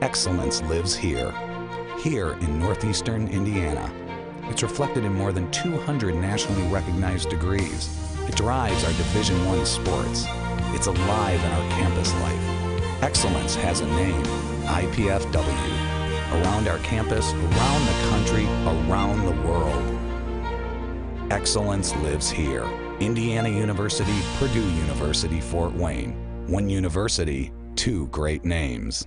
Excellence lives here in northeastern Indiana. It's reflected in more than 200 nationally recognized degrees. It drives our Division I sports. It's alive in our campus life. Excellence has a name, IPFW. Around our campus, around the country, around the world. Excellence lives here. Indiana University, Purdue University, Fort Wayne. One university, two great names.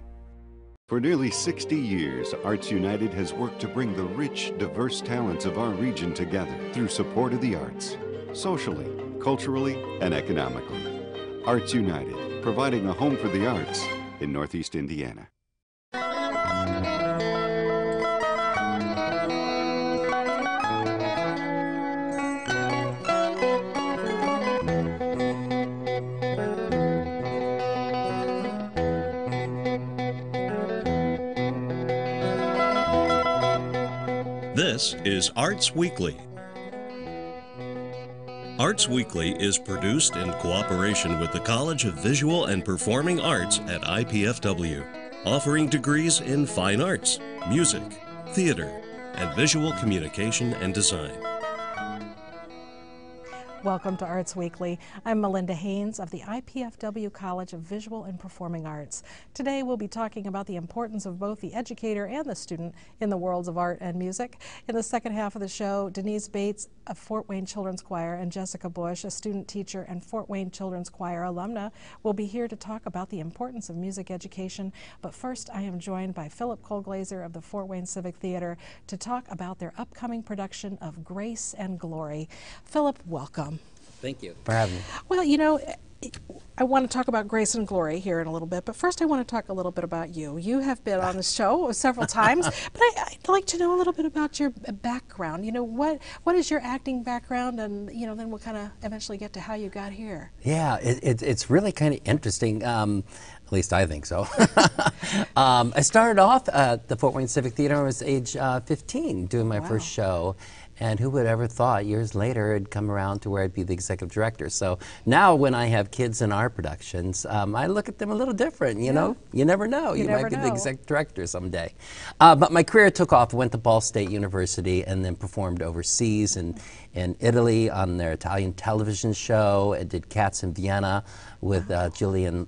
For nearly 60 years, Arts United has worked to bring the rich, diverse talents of our region together through support of the arts, socially, culturally, and economically. Arts United, providing a home for the arts in Northeast Indiana. This is Arts Weekly. Arts Weekly is produced in cooperation with the College of Visual and Performing Arts at IPFW, offering degrees in fine arts, music, theater, and visual communication and design. Welcome to Arts Weekly. I'm Melinda Haines of the IPFW College of Visual and Performing Arts. Today we'll be talking about the importance of both the educator and the student in the worlds of art and music. In the second half of the show, Denise Bates of Fort Wayne Children's Choir and Jessica Bush, a student teacher and Fort Wayne Children's Choir alumna, will be here to talk about the importance of music education. But first, I am joined by Phillip Colglazier of the Fort Wayne Civic Theater to talk about their upcoming production of Grace and Glory. Phillip, welcome. Thank you for having me. Well, you know, I want to talk about Grace and Glory here in a little bit, but first I want to talk a little bit about you. You have been on the show several times, but I'd like to know a little bit about your background. You know, what is your acting background, and you know, then we'll kind of eventually get to how you got here. Yeah, it's really kind of interesting. At least I think so. I started off at the Fort Wayne Civic Theater when I was age 15, doing my first show. And who would ever thought years later it'd come around to where I'd be the executive director. So now when I have kids in our productions, I look at them a little different, you know? You never know. You might be the executive director someday. But my career took off. I went to Ball State University and then performed overseas in Italy on their Italian television show. I did Cats in Vienna with Gillian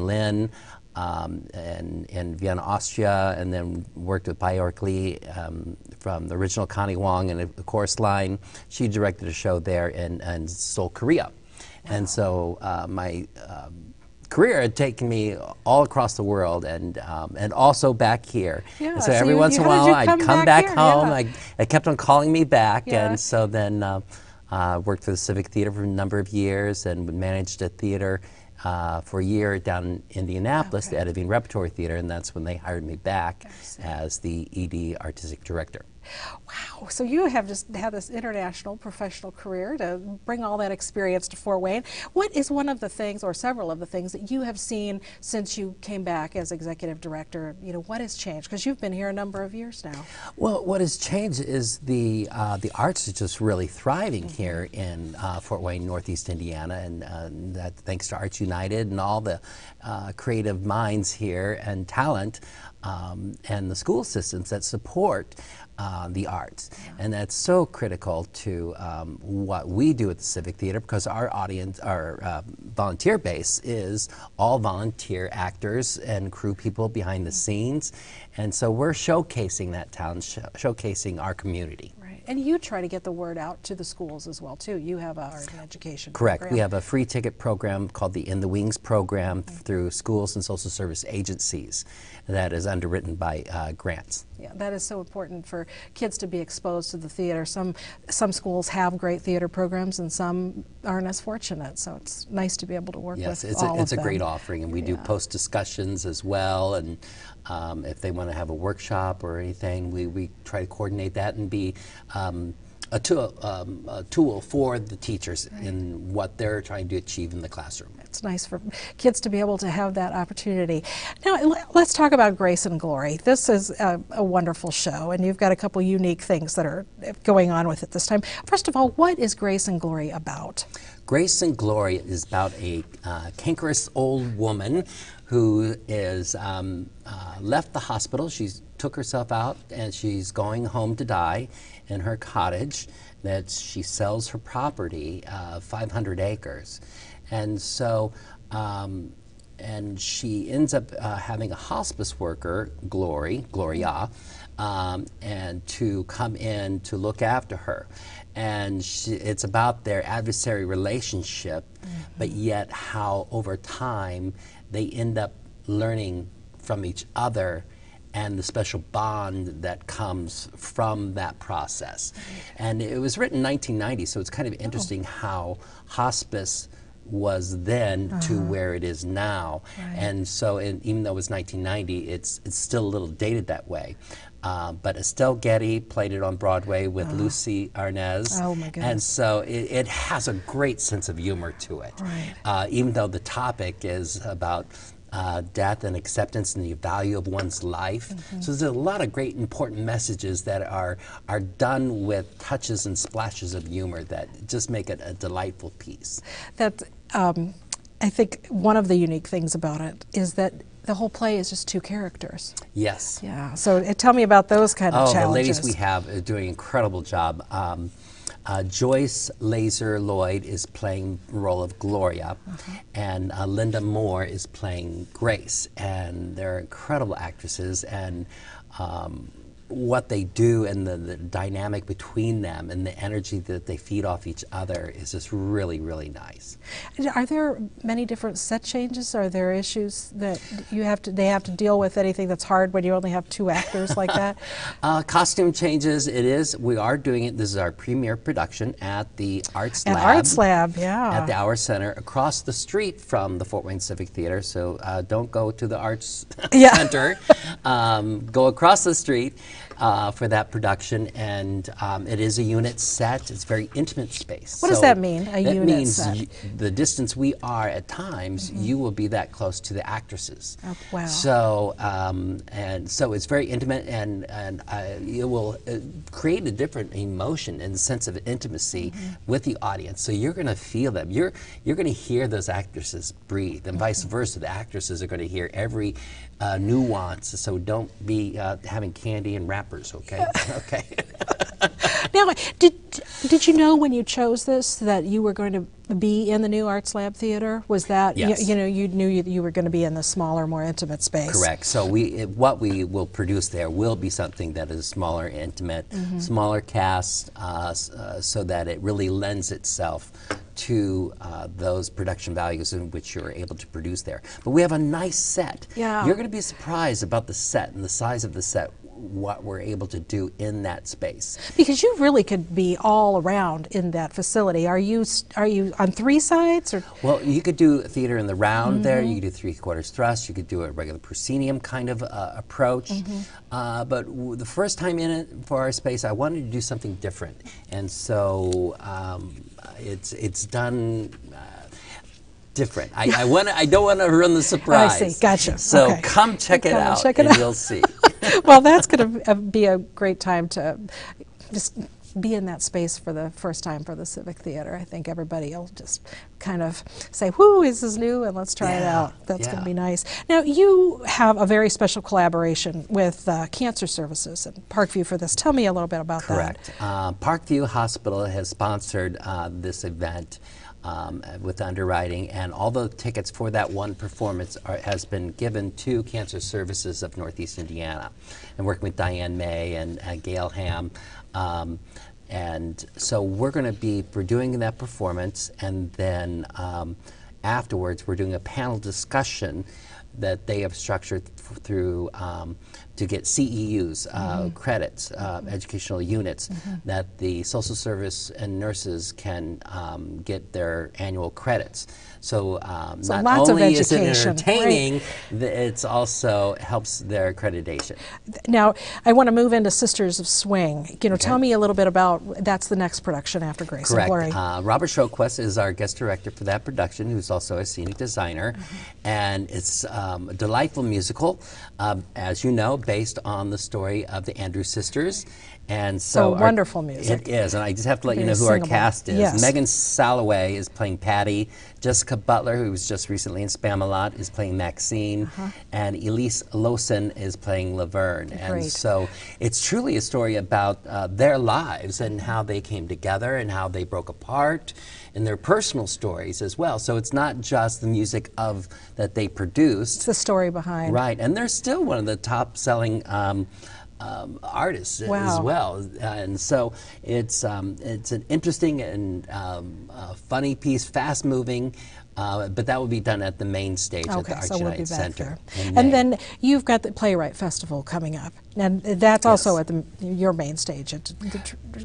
Lynn. In Vienna, Austria, and then worked with Bjork Lee from the original Connie Wong and the chorus line. She directed a show there in Seoul, Korea. And so my career had taken me all across the world and also back here. And so every once in a while I'd come back home. I kept on calling me back, and so then worked for the Civic Theater for a number of years and managed a theater for a year down in Indianapolis, the Edivine Repertory Theater, and that's when they hired me back as the ED Artistic Director. Wow, so you have just had this international professional career to bring all that experience to Fort Wayne. What is one of the things, or several of the things, that you have seen since you came back as executive director? You know, what has changed? Because you've been here a number of years now. Well, what has changed is the arts is just really thriving here in Fort Wayne, Northeast Indiana, and that thanks to Arts United and all the creative minds here and talent and the school systems that support the arts. And that's so critical to what we do at the Civic Theater, because our audience, our volunteer base is all volunteer actors and crew people behind the scenes. And so we're showcasing that talent, showcasing our community. And you try to get the word out to the schools as well, too. You have an art and education program. Correct. We have a free ticket program called the In the Wings program through schools and social service agencies that is underwritten by grants. Yeah, that is so important for kids to be exposed to the theater. Some schools have great theater programs and some aren't as fortunate, so it's nice to be able to work with all of them. It's a great offering, and we do post discussions as well, and if they want to have a workshop or anything, we try to coordinate that and be a tool for the teachers in what they're trying to achieve in the classroom. It's nice for kids to be able to have that opportunity. Now, let's talk about Grace and Glory. This is a wonderful show, and you've got a couple unique things that are going on with it this time. First of all, what is Grace and Glory about? Grace and Glory is about a cankerous old woman who is left the hospital. She took herself out and she's going home to die in her cottage. That she sells her property, 500 acres, and so and she ends up having a hospice worker, Gloria, and to come in to look after her. And it's about their adversary relationship, but yet how over time they end up learning from each other and the special bond that comes from that process. And it was written in 1990, so it's kind of interesting how hospice was then to where it is now. Right. And so even though it was 1990, it's still a little dated that way. But Estelle Getty played it on Broadway with Lucy Arnaz. Oh my goodness. And so it has a great sense of humor to it. Right. Even though the topic is about death and acceptance and the value of one's life. So there's a lot of great important messages that are done with touches and splashes of humor that just make it a delightful piece. That, I think one of the unique things about it is that the whole play is just two characters. Yes. Yeah, so tell me about those kind of challenges. The ladies we have are doing an incredible job. Joyce Laser Lloyd is playing the role of Gloria, and Linda Moore is playing Grace, and they're incredible actresses, and what they do and the dynamic between them and the energy that they feed off each other is just really, really nice. Are there many different set changes? Are there issues that they have to deal with, anything that's hard when you only have two actors like that? Costume changes, we are doing it. This is our premiere production at the Arts Lab. Arts Lab, yeah. At the Hour Center across the street from the Fort Wayne Civic Theater. So don't go to the Arts Center. Go across the street for that production, and it is a unit set. It's a very intimate space. What does that mean, a unit set? That means the distance we are at times, you will be that close to the actresses. Oh, wow. So, and so it's very intimate, and it will create a different emotion and sense of intimacy with the audience. So you're going to feel them. You're going to hear those actresses breathe, and vice versa. The actresses are going to hear every nuance. So don't be having candy and wrappers, okay? Okay. Now, did you know when you chose this that you were going to be in the new Arts Lab Theater? Was that, yes. you knew you were going to be in the smaller, more intimate space? Correct. So what we will produce there will be something that is smaller, intimate, smaller cast, so that it really lends itself to those production values in which you're able to produce there. But we have a nice set. Yeah. You're going to be surprised about the set and the size of the set, what we're able to do in that space. Because you really could be all around in that facility. Are you on three sides? Or? Well, you could do theater in the round there. You could do three-quarters thrust. You could do a regular proscenium kind of approach. But the first time in it for our space, I wanted to do something different. And so it's done different. I don't want to ruin the surprise. I see. Gotcha. So okay. come check it out, and you'll see. Well, that's going to be a great time to just be in that space for the first time for the Civic Theater. I think everybody will just kind of say, "Whoo, this is new, and let's try it out." That's going to be nice. Now, you have a very special collaboration with Cancer Services and Parkview for this. Tell me a little bit about that. Correct. Parkview Hospital has sponsored this event with underwriting, and all the tickets for that one performance has been given to Cancer Services of Northeast Indiana, and working with Diane May and Gail Ham. And so we're doing that performance, and then afterwards we're doing a panel discussion that they have structured through to get CEUs, credits, educational units, that the social service and nurses can get their annual credits. So, so not only is it education, entertaining, it also helps their accreditation. Now, I want to move into Sisters of Swing. Tell me a little bit about, that's the next production after Grace and Glorie. Robert Shoquest is our guest director for that production, who's also a scenic designer, and it's a delightful musical, as you know, based on the story of the Andrews sisters. And so wonderful music. It is, and I just have to let you know who Very our singable. cast is. Yes. Megan Salloway is playing Patty. Jessica Butler, who was just recently in Spamalot, is playing Maxine. And Elise Lawson is playing Laverne. And Great. so it's truly a story about their lives and how they came together and how they broke apart and their personal stories as well. So it's not just the music of that they produced. It's the story behind. Right, and they're still one of the top-selling artists as well, and so it's an interesting and funny piece, fast-moving, but that will be done at the main stage at the Arts United Center. And then you've got the Playwright Festival coming up, and that's also at your main stage,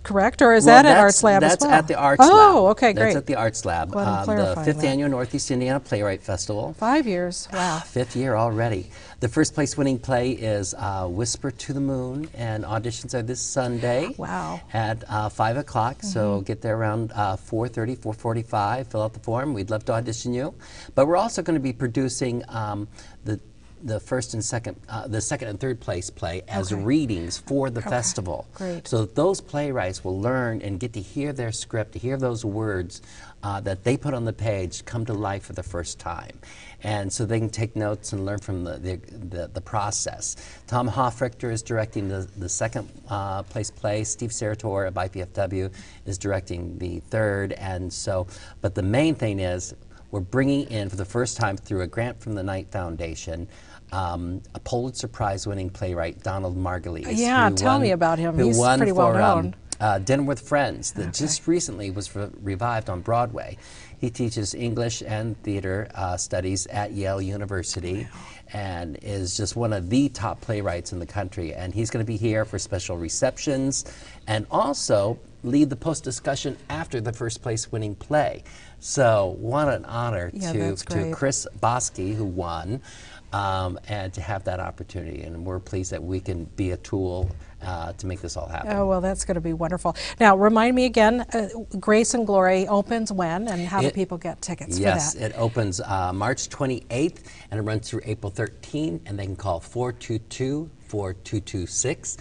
correct? Or is that at Arts Lab as well? That's at the Arts Lab. Oh, okay, great. That's at the Arts Lab. The 5th Annual Northeast Indiana Playwright Festival. 5 years, wow. 5th year already. The first place winning play is Whisper to the Moon, and auditions are this Sunday. Wow. At 5 o'clock, so get there around 4:30, 4:45, fill out the form. We'd love to audition you. But we're also going to be producing the first and second, the second and third place play as readings for the festival. Great. So those playwrights will learn and get to hear their script, to hear those words that they put on the page come to life for the first time. And so they can take notes and learn from the process. Tom Hoffrichter is directing the second place play. Steve Sarator of IPFW is directing the third. And so, but the main thing is we're bringing in for the first time through a grant from the Knight Foundation a Pulitzer Prize winning playwright, Donald Margulies. Yeah, tell me about him. He's pretty well known. Dinner with Friends, that just recently was revived on Broadway. He teaches English and theater studies at Yale University and is just one of the top playwrights in the country. And he's going to be here for special receptions and also lead the post-discussion after the first place winning play. So what an honor to Chris Bosky, who won, and to have that opportunity. And we're pleased that we can be a tool to make this all happen. Oh, well, that's going to be wonderful. Now, remind me again, Grace and Glorie opens when, and how do people get tickets for that? Yes, it opens March 28th, and it runs through April 13th, and they can call 422-4226,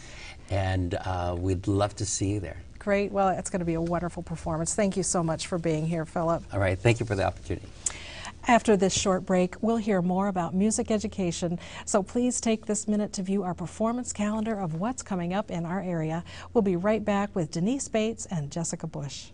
and we'd love to see you there. Great. Well, it's going to be a wonderful performance. Thank you so much for being here, Philip. All right. Thank you for the opportunity. After this short break, we'll hear more about music education, so please take this minute to view our performance calendar of what's coming up in our area. We'll be right back with Denise Bates and Jessica Bush.